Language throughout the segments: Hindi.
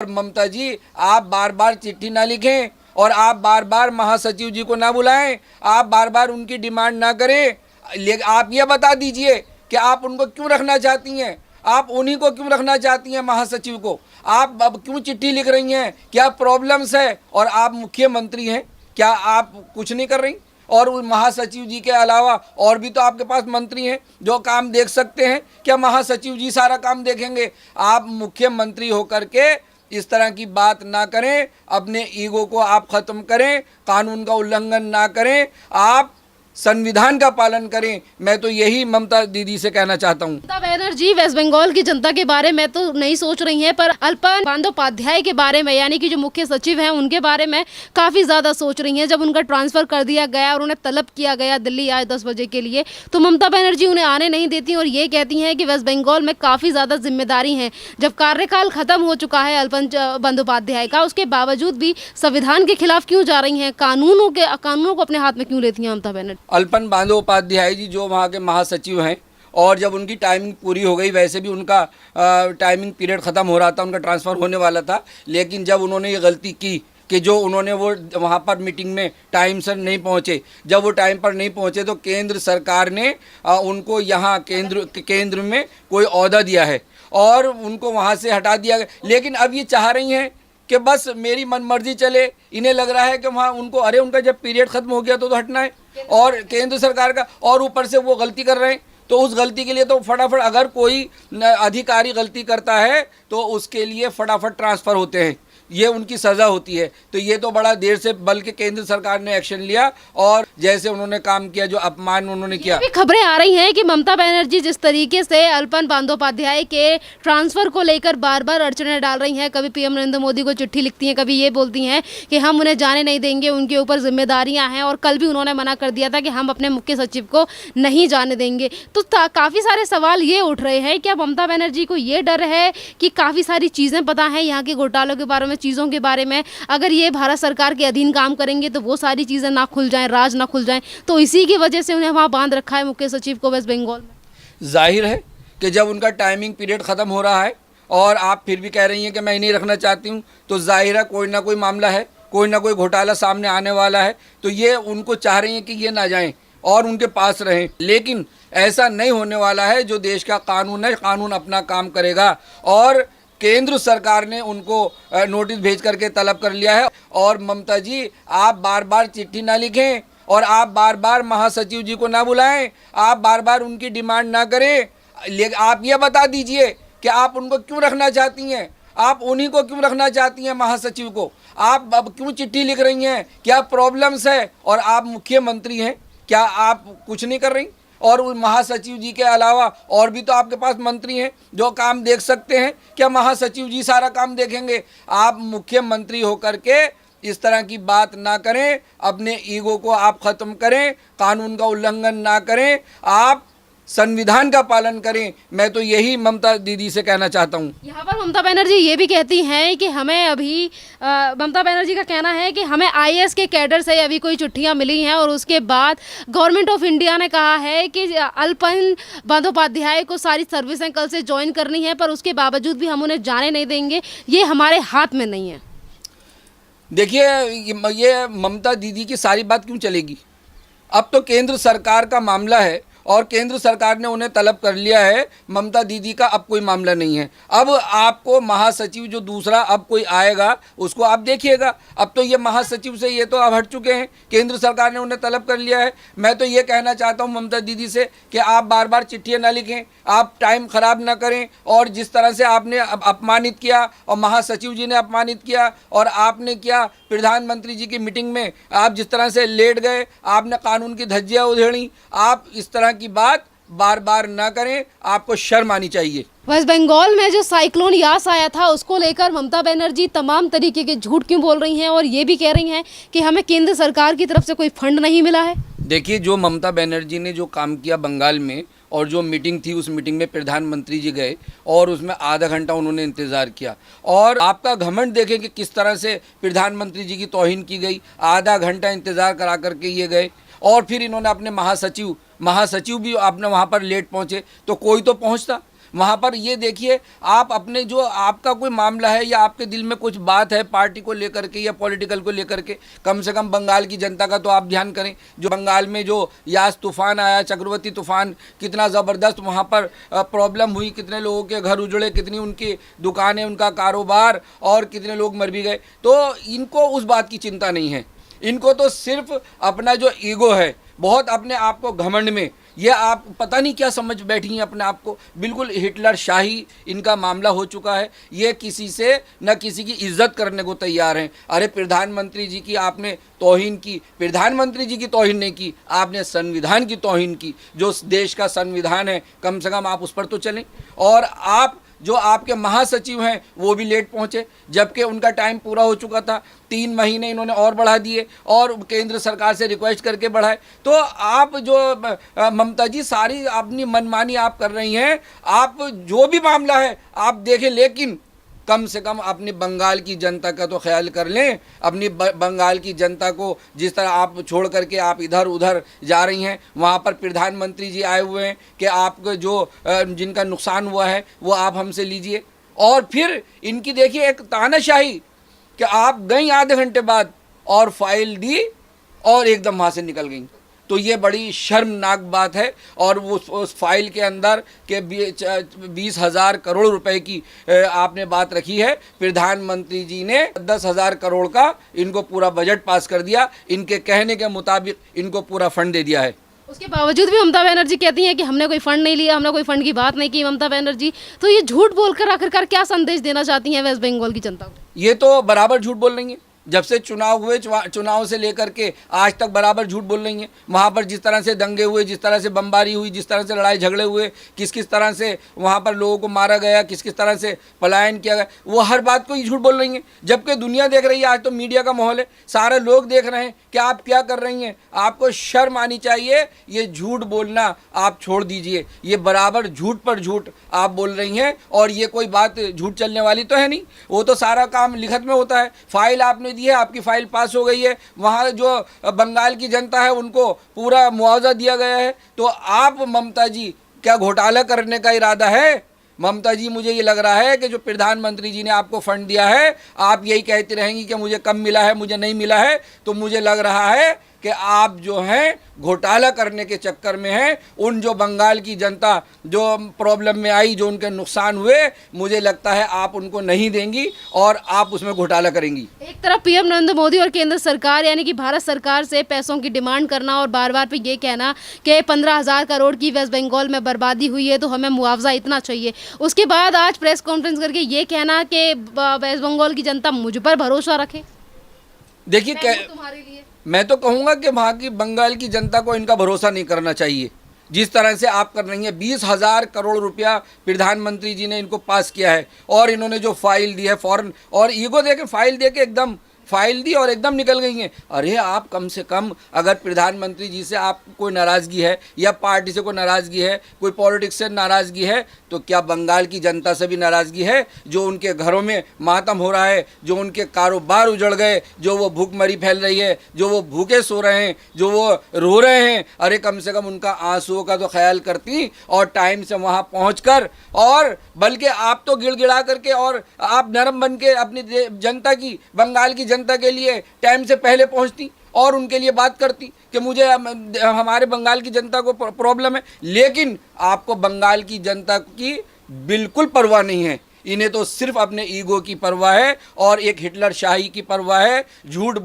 और ममता जी, आप बार बार चिट्ठी ना लिखें और आप बार बार महासचिव जी को ना बुलाएं, आप बार बार उनकी डिमांड ना करें। आप ये बता दीजिए कि आप उनको क्यों रखना चाहती हैं, आप उन्हीं को क्यों रखना चाहती हैं महासचिव को। आप अब क्यों चिट्ठी लिख रही हैं, क्या प्रॉब्लम्स है? और आप मुख्यमंत्री हैं, क्या आप कुछ नहीं कर रही? और उस महासचिव जी के अलावा और भी तो आपके पास मंत्री हैं जो काम देख सकते हैं, क्या महासचिव जी सारा काम देखेंगे? आप मुख्यमंत्री होकर के इस तरह की बात ना करें, अपने ईगो को आप ख़त्म करें, कानून का उल्लंघन ना करें, आप संविधान का पालन करें। मैं तो यही ममता दीदी से कहना चाहता हूँ। ममता बनर्जी वेस्ट बंगाल की जनता के बारे में तो नहीं सोच रही हैं, पर अल्पन बंदोपाध्याय के बारे में, यानी कि जो मुख्य सचिव हैं, उनके बारे में काफ़ी ज़्यादा सोच रही हैं। जब उनका ट्रांसफ़र कर दिया गया और उन्हें तलब किया गया दिल्ली आए 10 बजे के लिए, तो ममता बनर्जी उन्हें आने नहीं देती और ये कहती हैं कि वेस्ट बंगाल में काफ़ी ज़्यादा जिम्मेदारी हैं। जब कार्यकाल ख़त्म हो चुका है अल्पन बंदोपाध्याय का, उसके बावजूद भी संविधान के खिलाफ क्यों जा रही हैं? कानूनों को अपने हाथ में क्यों लेती हैं ममता बनर्जी? अल्पन बंदोपाध्याय जी जो वहाँ के महासचिव हैं, और जब उनकी टाइमिंग पूरी हो गई, वैसे भी उनका टाइमिंग पीरियड ख़त्म हो रहा था, उनका ट्रांसफ़र होने वाला था, लेकिन जब उन्होंने ये गलती की कि जो उन्होंने वो वहाँ पर मीटिंग में टाइम से नहीं पहुँचे, जब वो टाइम पर नहीं पहुँचे तो केंद्र सरकार ने उनको यहाँ केंद्र में कोई ओहदा दिया है और उनको वहाँ से हटा दिया गया। लेकिन अब ये चाह रही हैं कि बस मेरी मनमर्जी चले। इन्हें लग रहा है कि वहाँ उनको, अरे उनका जब पीरियड ख़त्म हो गया तो हटना है, और केंद्र सरकार का, और ऊपर से वो गलती कर रहे हैं, तो उस गलती के लिए तो फटाफट, अगर कोई अधिकारी गलती करता है तो उसके लिए फटाफट ट्रांसफ़र होते हैं, ये उनकी सज़ा होती है। तो ये तो बड़ा देर से, बल्कि केंद्र सरकार ने एक्शन लिया और जैसे उन्होंने काम किया, जो अपमान उन्होंने किया। भी खबरें आ रही हैं कि ममता बनर्जी जिस तरीके से अल्पन बंदोपाध्याय के ट्रांसफ़र को लेकर बार बार अड़चनें डाल रही हैं, कभी पीएम नरेंद्र मोदी को चिट्ठी लिखती हैं, कभी ये बोलती हैं कि हम उन्हें जाने नहीं देंगे, उनके ऊपर जिम्मेदारियां हैं, और कल भी उन्होंने मना कर दिया था कि हम अपने मुख्य सचिव को नहीं जाने देंगे। तो काफ़ी सारे सवाल ये उठ रहे हैं, क्या ममता बनर्जी को ये डर है कि काफ़ी सारी चीज़ें पता हैं यहाँ के घोटालों के बारे में, चीज़ों के बारे में, अगर ये भारत सरकार के अधीन काम करेंगे तो वो सारी चीज़ें ना खुल जाएं, राज ना खुल जाएं, तो इसी की वजह से उन्हें वहाँ बांध रखा है मुख्य सचिव को वेस्ट बंगाल में? जाहिर है कि जब उनका टाइमिंग पीरियड ख़त्म हो रहा है और आप फिर भी कह रही हैं कि मैं नहीं रखना चाहती हूँ, तो जाहिर है कोई ना कोई मामला है, कोई ना कोई घोटाला सामने आने वाला है, तो ये उनको चाह रही हैं कि ये ना जाएं और उनके पास रहें। लेकिन ऐसा नहीं होने वाला है। जो देश का कानून है, कानून अपना काम करेगा, और केंद्र सरकार ने उनको नोटिस भेज करके तलब कर लिया है। और ममता जी, आप बार बार चिट्ठी ना लिखें और आप बार बार महासचिव जी को ना बुलाएं, आप बार बार उनकी डिमांड ना करें। आप ये बता दीजिए कि आप उनको क्यों रखना चाहती हैं, आप उन्हीं को क्यों रखना चाहती हैं महासचिव को। आप अब क्यों चिट्ठी लिख रही हैं, क्या प्रॉब्लम्स है? और आप मुख्यमंत्री हैं, क्या आप कुछ नहीं कर रही? और उस महासचिव जी के अलावा और भी तो आपके पास मंत्री हैं जो काम देख सकते हैं, क्या महासचिव जी सारा काम देखेंगे? आप मुख्यमंत्री होकर के इस तरह की बात ना करें, अपने ईगो को आप ख़त्म करें, कानून का उल्लंघन ना करें, आप संविधान का पालन करें। मैं तो यही ममता दीदी से कहना चाहता हूँ। यहाँ पर ममता बनर्जी ये भी कहती हैं कि हमें अभी ममता बनर्जी का कहना है कि हमें आईएएस के कैडर से अभी कोई चिट्ठियाँ मिली हैं, और उसके बाद गवर्नमेंट ऑफ इंडिया ने कहा है कि अल्पन बंदोपाध्याय को सारी सर्विसें कल से ज्वाइन करनी है, पर उसके बावजूद भी हम उन्हें जाने नहीं देंगे, ये हमारे हाथ में नहीं है। देखिए, ये ममता दीदी की सारी बात क्यों चलेगी? अब तो केंद्र सरकार का मामला है और केंद्र सरकार ने उन्हें तलब कर लिया है। ममता दीदी का अब कोई मामला नहीं है। अब आपको महासचिव जो दूसरा अब कोई आएगा उसको आप देखिएगा। अब तो ये महासचिव से ये तो अब हट चुके हैं, केंद्र सरकार ने उन्हें तलब कर लिया है। मैं तो ये कहना चाहता हूँ ममता दीदी से कि आप बार बार चिट्ठियाँ ना लिखें, आप टाइम ख़राब ना करें, और जिस तरह से आपने अपमानित किया और महासचिव जी ने अपमानित किया और आपने किया प्रधानमंत्री जी की मीटिंग में, आप जिस तरह से लेट गए, आपने कानून की धज्जियाँ उधेड़ी, आप इस तरह की बात बार बार ना करें, आपको शर्म आनी चाहिए। वेस्ट बंगाल में जो साइक्लोन यास आया था उसको लेकर ममता बनर्जी तमाम तरीके के झूठ क्यों बोल रही हैं, और ये भी कह रही हैं कि हमें केंद्र सरकार की तरफ से कोई फंड नहीं मिला है? देखिए, जो ममता बनर्जी ने जो काम किया बंगाल में, और जो मीटिंग थी, उस मीटिंग में प्रधानमंत्री जी गए और उसमें आधा घंटा उन्होंने इंतज़ार किया, और आपका घमंड देखें कि किस तरह से प्रधानमंत्री जी की तौहीन की गई। आधा घंटा इंतज़ार करा करके ये गए, और फिर इन्होंने अपने महासचिव भी आपने वहाँ पर लेट पहुँचे, तो कोई तो पहुँचता। वहाँ पर ये देखिए, आप अपने जो आपका कोई मामला है या आपके दिल में कुछ बात है पार्टी को लेकर के या पॉलिटिकल को लेकर के, कम से कम बंगाल की जनता का तो आप ध्यान करें। जो बंगाल में जो यास तूफान आया, चक्रवाती तूफान, कितना ज़बरदस्त वहाँ पर प्रॉब्लम हुई, कितने लोगों के घर उजड़े, कितनी उनकी दुकानें, उनका कारोबार, और कितने लोग मर भी गए। तो इनको उस बात की चिंता नहीं है, इनको तो सिर्फ अपना जो ईगो है, बहुत अपने आप को घमंड में, ये आप पता नहीं क्या समझ बैठी हैं अपने आप को, बिल्कुल हिटलर शाही इनका मामला हो चुका है। ये किसी से न किसी की इज्जत करने को तैयार हैं। अरे प्रधानमंत्री जी की आपने तौहीन की, प्रधानमंत्री जी की तौहीन नहीं की, आपने संविधान की तौहीन की। जो देश का संविधान है, कम से कम आप उस पर तो चलें। और आप जो आपके महासचिव हैं वो भी लेट पहुंचे, जबकि उनका टाइम पूरा हो चुका था। 3 महीने इन्होंने और बढ़ा दिए और केंद्र सरकार से रिक्वेस्ट करके बढ़ाए। तो आप जो ममता जी सारी अपनी मनमानी आप कर रही हैं। आप जो भी मामला है आप देखें, लेकिन कम से कम अपनी बंगाल की जनता का तो ख्याल कर लें। अपनी बंगाल की जनता को जिस तरह आप छोड़ करके आप इधर उधर जा रही हैं, वहाँ पर प्रधानमंत्री जी आए हुए हैं कि आपको जो जिनका नुकसान हुआ है वो आप हमसे लीजिए। और फिर इनकी देखिए एक तानाशाही कि आप गई आधे घंटे बाद और फाइल दी और एकदम वहाँ से निकल गई। तो ये बड़ी शर्मनाक बात है। और वो उस फाइल के अंदर के 20,000 करोड़ रुपए की आपने बात रखी है। प्रधानमंत्री जी ने 10,000 करोड़ का इनको पूरा बजट पास कर दिया, इनके कहने के मुताबिक इनको पूरा फंड दे दिया है। उसके बावजूद भी ममता बनर्जी कहती हैं कि हमने कोई फंड नहीं लिया, हमने कोई फंड की बात नहीं की। ममता बनर्जी तो ये झूठ बोलकर आखिरकार क्या संदेश देना चाहती हैं वेस्ट बंगाल की जनता को? ये तो बराबर झूठ बोल रही हैं। जब से चुनाव हुए, चुनाव से लेकर के आज तक बराबर झूठ बोल रही हैं। वहाँ पर जिस तरह से दंगे हुए, जिस तरह से बमबारी हुई, जिस तरह से लड़ाई झगड़े हुए, किस किस तरह से वहाँ पर लोगों को मारा गया, किस किस तरह से पलायन किया गया, वो हर बात को ही झूठ बोल रही हैं। जबकि दुनिया देख रही है, आज तो मीडिया का माहौल है, सारे लोग देख रहे हैं कि आप क्या कर रही हैं। आपको शर्म आनी चाहिए। ये झूठ बोलना आप छोड़ दीजिए। ये बराबर झूठ पर झूठ आप बोल रही हैं। और ये कोई बात झूठ चलने वाली तो है नहीं। वो तो सारा काम लिखत में होता है। फाइल आपने दी है, आपकी फाइल पास हो गई है, वहाँ जो बंगाल की जनता है उनको पूरा मुआवजा दिया गया है। तो आप ममता जी क्या घोटाला करने का इरादा है? ममता जी, मुझे ये लग रहा है कि जो प्रधानमंत्री जी ने आपको फंड दिया है, आप यही कहती रहेंगी कि मुझे कम मिला है, मुझे नहीं मिला है। तो मुझे लग रहा है कि आप जो हैं घोटाला करने के चक्कर में हैं। उन जो बंगाल की जनता जो प्रॉब्लम में आई, जो उनके नुकसान हुए, मुझे लगता है आप उनको नहीं देंगी और आप उसमें घोटाला करेंगी। एक तरफ पीएम नरेंद्र मोदी और केंद्र सरकार यानी कि भारत सरकार से पैसों की डिमांड करना और बार बार पे ये कहना कि 15,000 करोड़ की वेस्ट बंगाल में बर्बादी हुई है तो हमें मुआवजा इतना चाहिए। उसके बाद आज प्रेस कॉन्फ्रेंस करके ये कहना कि वेस्ट बंगाल की जनता मुझ पर भरोसा रखे। देखिए, तुम्हारे लिए मैं तो कहूँगा कि वहाँ की बंगाल की जनता को इनका भरोसा नहीं करना चाहिए। जिस तरह से आप कर रही हैं, 20,000 करोड़ रुपया प्रधानमंत्री जी ने इनको पास किया है और इन्होंने जो फाइल दी है फौरन, और ईगो दे के फाइल दे के एकदम फाइल दी और एकदम निकल गई हैं। अरे आप कम से कम, अगर प्रधानमंत्री जी से आप कोई नाराज़गी है या पार्टी से कोई नाराज़गी है, कोई पॉलिटिक्स से नाराज़गी है, तो क्या बंगाल की जनता से भी नाराज़गी है? जो उनके घरों में मातम हो रहा है, जो उनके कारोबार उजड़ गए, जो वो भूखमरी फैल रही है, जो वो भूखे सो रहे हैं, जो वो रो रहे हैं, अरे कम से कम उनका आंसुओं का तो ख्याल करती और टाइम से वहाँ पहुँचकर, और बल्कि आप तो गिड़गिड़ा करके और आप नरम बन के अपनी जनता की, बंगाल की जनता के लिए टाइम से पहले पहुँचती और उनके लिए बात करती कि मुझे हमारे बंगाल की जनता को प्रॉब्लम है। लेकिन आपको बंगाल की जनता की बिल्कुल परवाह नहीं है। इन्हें तो सिर्फ अपने ईगो की परवाह है और एक हिटलर शाही की परवाह है। झूठ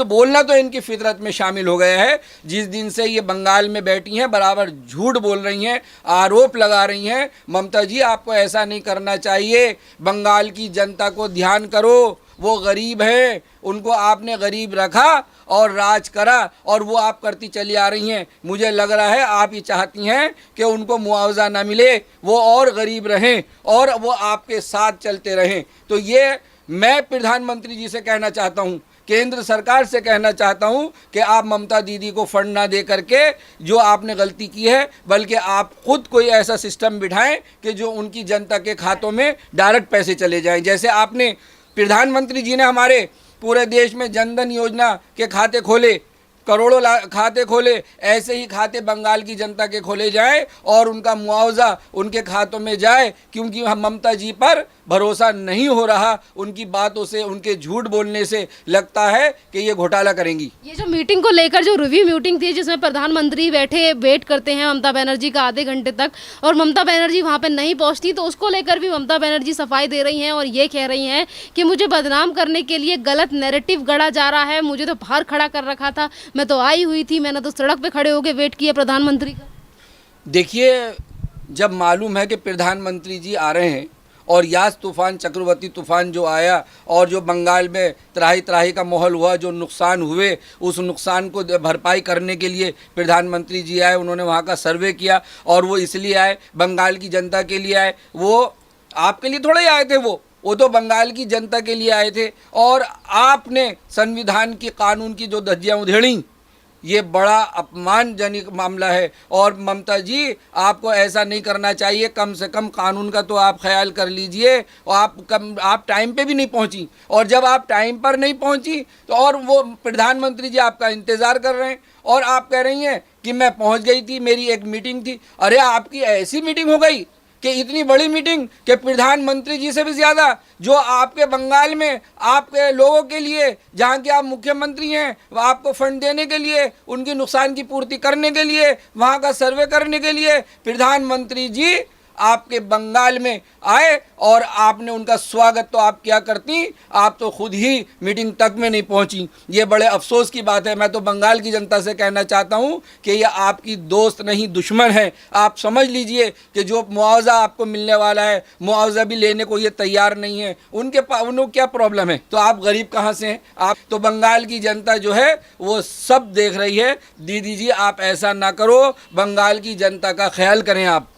बोलना तो इनकी फितरत में शामिल हो गया है। जिस दिन से ये बंगाल में बैठी हैं, बराबर झूठ बोल रही हैं, आरोप लगा रही हैं। ममता जी, आपको ऐसा नहीं करना चाहिए। बंगाल की जनता को ध्यान करो, वो गरीब है, उनको आपने गरीब रखा और राज करा और वो आप करती चली आ रही हैं। मुझे लग रहा है आप ये चाहती हैं कि उनको मुआवजा ना मिले, वो और गरीब रहें और वो आपके साथ चलते रहें। तो ये मैं प्रधानमंत्री जी से कहना चाहता हूँ, केंद्र सरकार से कहना चाहता हूं कि आप ममता दीदी को फंड ना दे करके जो आपने गलती की है, बल्कि आप खुद कोई ऐसा सिस्टम बिठाएं कि जो उनकी जनता के खातों में डायरेक्ट पैसे चले जाएं। जैसे आपने प्रधानमंत्री जी ने हमारे पूरे देश में जनधन योजना के खाते खोले, करोड़ों खाते खोले, ऐसे ही खाते बंगाल की जनता के खोले जाएं और उनका मुआवजा उनके खातों में जाए, क्योंकि हम ममता जी पर भरोसा नहीं हो रहा। उनकी बातों से, उनके झूठ बोलने से लगता है कि ये घोटाला करेंगी। ये जो मीटिंग को लेकर जो रिव्यू मीटिंग थी जिसमें प्रधानमंत्री बैठे वेट करते हैं ममता बनर्जी का आधे घंटे तक, और ममता बनर्जी वहां पे नहीं पहुंचती, तो उसको लेकर भी ममता बनर्जी सफाई दे रही हैं और ये कह रही हैं कि मुझे बदनाम करने के लिए गलत नैरेटिव गढ़ा जा रहा है, मुझे तो बाहर खड़ा कर रखा था, मैं तो आई हुई थी, मैंने तो सड़क पे खड़े होकर वेट किया प्रधानमंत्री का। देखिए, जब मालूम है कि प्रधानमंत्री जी आ रहे हैं और यास तूफान, चक्रवर्ती तूफान जो आया और जो बंगाल में त्राही त्राही का माहौल हुआ, जो नुकसान हुए, उस नुकसान को भरपाई करने के लिए प्रधानमंत्री जी आए। उन्होंने वहाँ का सर्वे किया और वो इसलिए आए, बंगाल की जनता के लिए आए। वो आपके लिए थोड़े ही आए थे, वो तो बंगाल की जनता के लिए आए थे। और आपने संविधान की, कानून की जो धज्जियाँ उधेड़ी, ये बड़ा अपमानजनक मामला है। और ममता जी, आपको ऐसा नहीं करना चाहिए। कम से कम कानून का तो आप ख्याल कर लीजिए। और आप टाइम पे भी नहीं पहुंची, और जब आप टाइम पर नहीं पहुंची तो और वो प्रधानमंत्री जी आपका इंतज़ार कर रहे हैं और आप कह रही हैं कि मैं पहुंच गई थी, मेरी एक मीटिंग थी। अरे आपकी ऐसी मीटिंग हो गई कि इतनी बड़ी मीटिंग कि प्रधानमंत्री जी से भी ज़्यादा जो आपके बंगाल में आपके लोगों के लिए, जहाँ के आप मुख्यमंत्री हैं, आपको फंड देने के लिए, उनकी नुकसान की पूर्ति करने के लिए, वहाँ का सर्वे करने के लिए प्रधानमंत्री जी आपके बंगाल में आए और आपने उनका स्वागत तो आप क्या करती, आप तो खुद ही मीटिंग तक में नहीं पहुंची। ये बड़े अफसोस की बात है। मैं तो बंगाल की जनता से कहना चाहता हूं कि ये आपकी दोस्त नहीं, दुश्मन है। आप समझ लीजिए कि जो मुआवजा आपको मिलने वाला है, मुआवजा भी लेने को ये तैयार नहीं है। उनको क्या प्रॉब्लम है? तो आप गरीब कहाँ से हैं? आप तो बंगाल की जनता जो है वो सब देख रही है। दीदी जी, आप ऐसा ना करो, बंगाल की जनता का ख्याल करें आप।